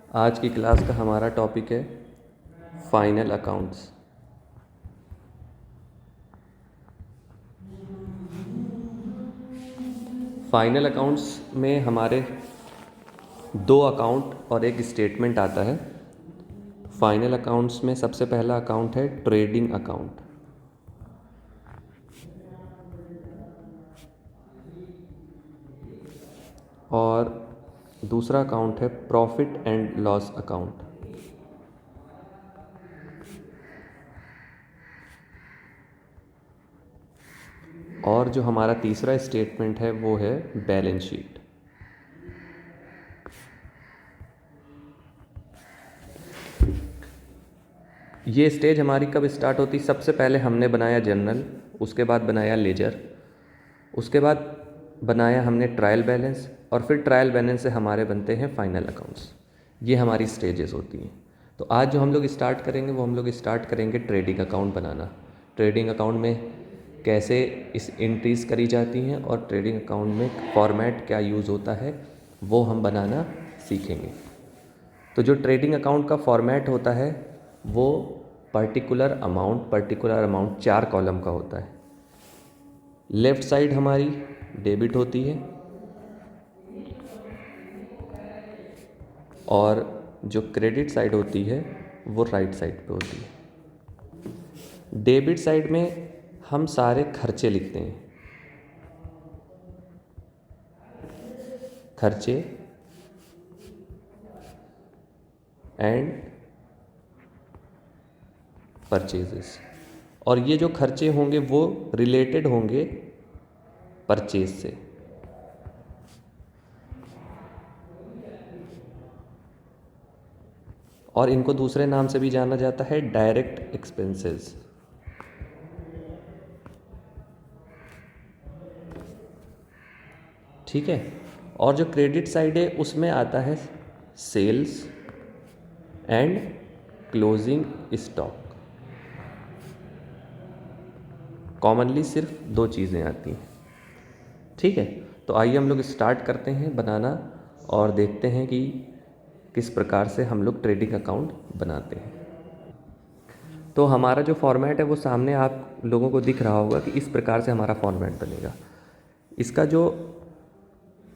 आज की क्लास का हमारा टॉपिक है फाइनल अकाउंट्स। फाइनल अकाउंट्स में हमारे दो अकाउंट और एक स्टेटमेंट आता है। फाइनल अकाउंट्स में सबसे पहला अकाउंट है ट्रेडिंग अकाउंट और दूसरा अकाउंट है प्रॉफिट एंड लॉस अकाउंट। और जो हमारा तीसरा स्टेटमेंट है वो है बैलेंस शीट। ये स्टेज हमारी कब स्टार्ट होती? सबसे पहले हमने बनाया जर्नल, उसके बाद बनाया लेजर, उसके बाद बनाया हमने ट्रायल बैलेंस और फिर ट्रायल बैलेंस से हमारे बनते हैं फाइनल अकाउंट्स। ये हमारी स्टेजेस होती हैं। तो आज जो हम लोग स्टार्ट करेंगे वो हम लोग स्टार्ट करेंगे ट्रेडिंग अकाउंट बनाना। ट्रेडिंग अकाउंट में कैसे इस एंट्रीज करी जाती हैं और ट्रेडिंग अकाउंट में फॉर्मेट क्या यूज़ होता है वो हम बनाना सीखेंगे। तो जो ट्रेडिंग अकाउंट का फॉर्मेट होता है वो पर्टिकुलर अमाउंट 4 कॉलम का होता है। लेफ़्ट साइड हमारी डेबिट होती है और जो क्रेडिट साइड होती है वो राइट साइड पे होती है। डेबिट साइड में हम सारे खर्चे लिखते हैं, खर्चे एंड परचेजेस। और ये जो खर्चे होंगे वो रिलेटेड होंगे परचेज से। और इनको दूसरे नाम से भी जाना जाता है डायरेक्ट एक्सपेंसेस। ठीक है। और जो क्रेडिट साइड है उसमें आता है sales and closing stock. Commonly सिर्फ 2 चीज़ें आती हैं। ठीक है। तो आइए हम लोग स्टार्ट करते हैं बनाना और देखते हैं कि किस प्रकार से हम लोग ट्रेडिंग अकाउंट बनाते हैं। तो हमारा जो फॉर्मेट है वो सामने आप लोगों को दिख रहा होगा कि इस प्रकार से हमारा फॉर्मेट बनेगा। इसका जो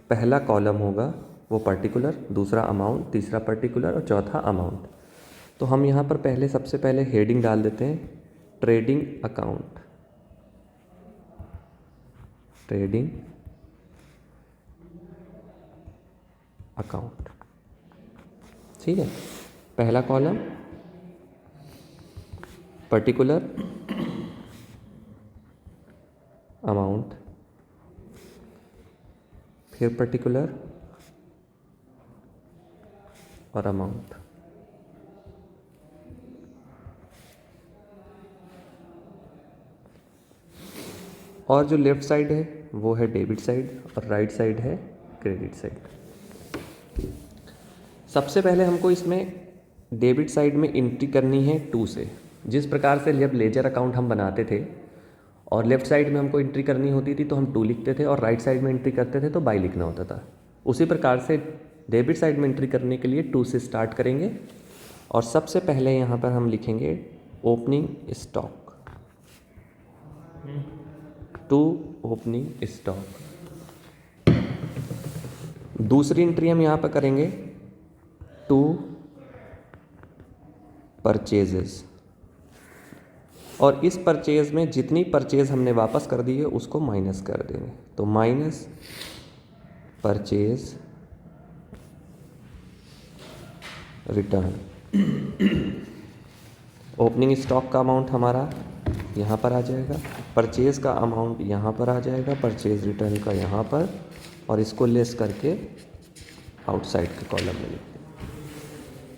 पहला कॉलम होगा वो पर्टिकुलर, दूसरा अमाउंट, तीसरा पर्टिकुलर और चौथा अमाउंट। तो हम यहाँ पर सबसे पहले हेडिंग डाल देते हैं ट्रेडिंग अकाउंट। ट्रेडिंग अकाउंट, ठीक है। पहला कॉलम पर्टिकुलर, अमाउंट, फिर पर्टिकुलर और अमाउंट। और जो लेफ़्ट साइड है वो है डेबिट साइड और राइट साइड है क्रेडिट साइड। सबसे पहले हमको इसमें डेबिट साइड में एंट्री करनी है 2 से। जिस प्रकार से जब लेजर अकाउंट हम बनाते थे और लेफ़्ट साइड में हमको एंट्री करनी होती थी तो हम 2 लिखते थे और राइट साइड में एंट्री करते थे तो बाई लिखना होता था। उसी प्रकार से डेबिट साइड में एंट्री करने के लिए 2 से स्टार्ट करेंगे और सबसे पहले यहाँ पर हम लिखेंगे opening stock. To opening stock. दूसरी एंट्री हम यहाँ पर करेंगे टू परचेजेस और इस परचेज में जितनी परचेज हमने वापस कर दी है उसको माइनस कर देंगे। तो minus purchase return. Opening stock का अमाउंट हमारा यहाँ पर आ जाएगा, परचेज का अमाउंट यहाँ पर आ जाएगा, परचेज रिटर्न का यहाँ पर, और इसको लेस करके आउटसाइड के कॉलम में लिखते हैं।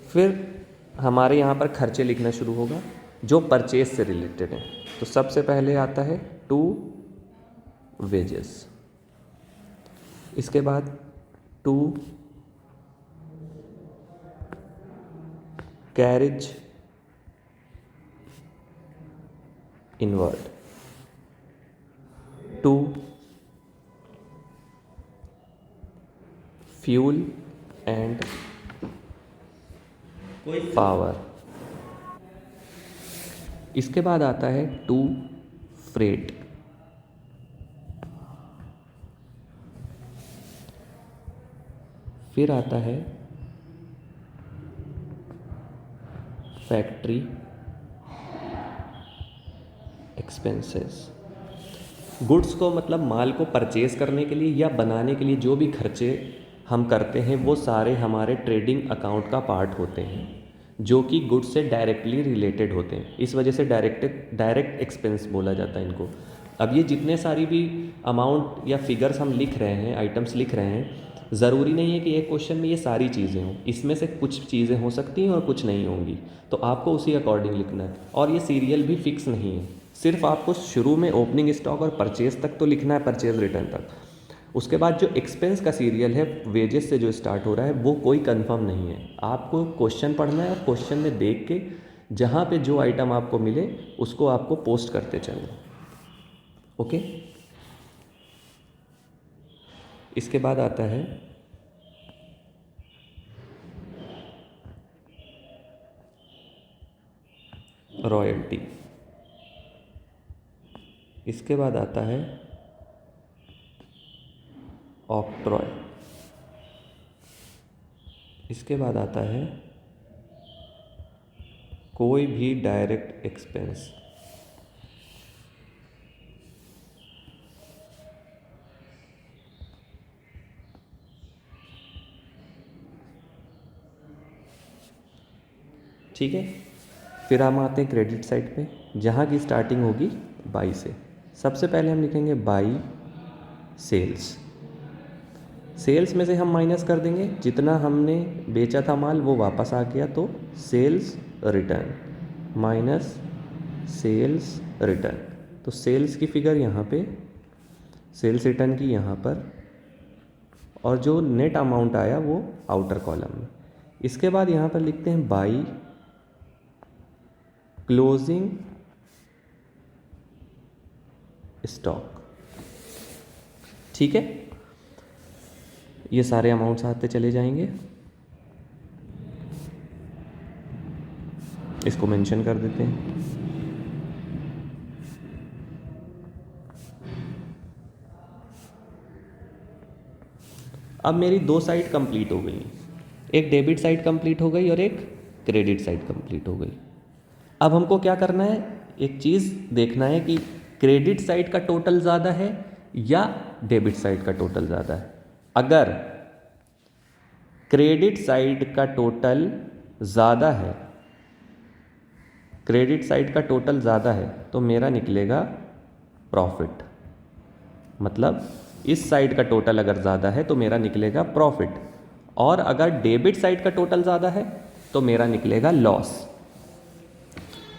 फिर हमारे यहाँ पर खर्चे लिखना शुरू होगा जो परचेज से रिलेटेड हैं। तो सबसे पहले आता है टू वेजेस, इसके बाद to carriage inward, to fuel and power. इसके बाद आता है टू फ्रेट। फिर आता है फैक्ट्री एक्सपेंसेस। गुड्स को मतलब माल को परचेज करने के लिए या बनाने के लिए जो भी खर्चे हम करते हैं वो सारे हमारे ट्रेडिंग अकाउंट का पार्ट होते हैं, जो कि गुड्स से डायरेक्टली रिलेटेड होते हैं। इस वजह से डायरेक्ट एक्सपेंस बोला जाता है इनको। अब ये जितने सारी भी अमाउंट या फिगर्स हम लिख रहे हैं, आइटम्स लिख रहे हैं, ज़रूरी नहीं है कि एक क्वेश्चन में ये सारी चीज़ें हों। इसमें से कुछ चीज़ें हो सकती हैं और कुछ नहीं होंगी, तो आपको उसी अकॉर्डिंग लिखना है। और ये सीरियल भी फिक्स नहीं है, सिर्फ आपको शुरू में ओपनिंग स्टॉक और परचेज तक तो लिखना है, परचेज रिटर्न तक। उसके बाद जो एक्सपेंस का सीरियल है, वेजेस से जो स्टार्ट हो रहा है, वो कोई कंफर्म नहीं है। आपको क्वेश्चन पढ़ना है और क्वेश्चन में देख के जहाँ पे जो आइटम आपको मिले उसको आपको पोस्ट करते चलना। ओके। इसके बाद आता है रॉयल्टी। इसके बाद आता है ऑक्ट्रॉय। इसके बाद आता है कोई भी डायरेक्ट एक्सपेंस। ठीक है। फिर हम आते हैं क्रेडिट साइड पे, जहाँ की स्टार्टिंग होगी बाई से। सबसे पहले हम लिखेंगे बाई सेल्स। सेल्स में से हम माइनस कर देंगे जितना हमने बेचा था माल वो वापस आ गया, तो sales return minus sales return. तो सेल्स की फिगर यहाँ पे, सेल्स रिटर्न की यहाँ पर, और जो नेट अमाउंट आया वो आउटर कॉलम में। इसके बाद यहाँ पर लिखते हैं बाई क्लोजिंग स्टॉक। ठीक है, ये सारे अमाउंट्स आते चले जाएंगे। इसको मेंशन कर देते हैं। अब मेरी दो साइड कंप्लीट हो गई, एक डेबिट साइड कंप्लीट हो गई और एक क्रेडिट साइड कंप्लीट हो गई। अब हमको क्या करना है, एक चीज़ देखना है कि क्रेडिट साइड का टोटल ज़्यादा है या डेबिट साइड का टोटल ज़्यादा है। अगर क्रेडिट साइड का टोटल ज़्यादा है, क्रेडिट साइड का टोटल ज़्यादा है, तो मेरा निकलेगा प्रॉफिट। मतलब इस साइड का टोटल अगर ज़्यादा है तो मेरा निकलेगा प्रॉफिट। और अगर डेबिट साइड का टोटल ज़्यादा है तो मेरा निकलेगा लॉस।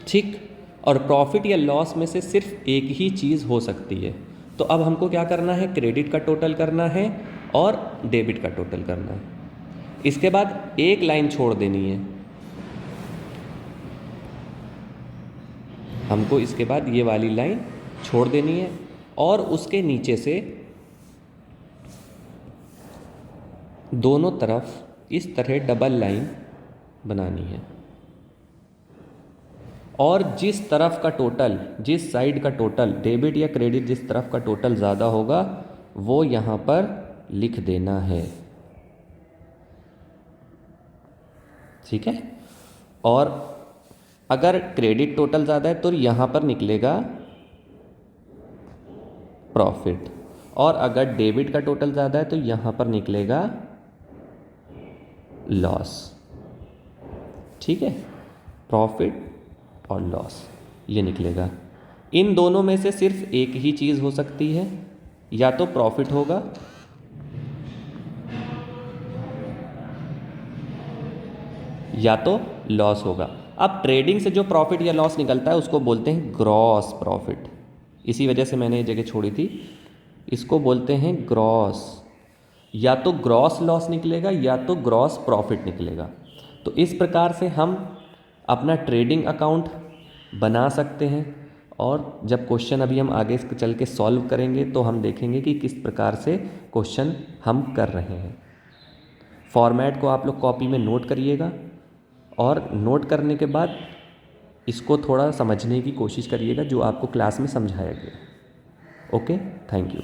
ठीक। और प्रॉफिट या लॉस में से सिर्फ एक ही चीज़ हो सकती है। तो अब हमको क्या करना है, क्रेडिट का टोटल करना है और डेबिट का टोटल करना है। इसके बाद एक लाइन छोड़ देनी है हमको, इसके बाद ये वाली लाइन छोड़ देनी है और उसके नीचे से दोनों तरफ इस तरह डबल लाइन बनानी है। और जिस तरफ का टोटल, जिस साइड का टोटल, डेबिट या क्रेडिट, जिस तरफ का टोटल ज़्यादा होगा वो यहाँ पर लिख देना है। ठीक है। और अगर क्रेडिट टोटल ज़्यादा है तो यहाँ पर निकलेगा प्रॉफिट, और अगर डेबिट का टोटल ज़्यादा है तो यहाँ पर निकलेगा लॉस। ठीक है, प्रॉफिट और लॉस ये निकलेगा। इन दोनों में से सिर्फ एक ही चीज़ हो सकती है, या तो प्रॉफिट होगा या तो लॉस होगा। अब ट्रेडिंग से जो प्रॉफिट या लॉस निकलता है उसको बोलते हैं ग्रॉस प्रॉफिट। इसी वजह से मैंने ये जगह छोड़ी थी, इसको बोलते हैं ग्रॉस। या तो ग्रॉस लॉस निकलेगा या तो ग्रॉस प्रॉफिट निकलेगा। तो इस प्रकार से हम अपना ट्रेडिंग अकाउंट बना सकते हैं। और जब क्वेश्चन अभी हम आगे चल के सॉल्व करेंगे तो हम देखेंगे कि किस प्रकार से क्वेश्चन हम कर रहे हैं। फॉर्मेट को आप लोग कॉपी में नोट करिएगा और नोट करने के बाद इसको थोड़ा समझने की कोशिश करिएगा जो आपको क्लास में समझाया गया। Okay, thank you.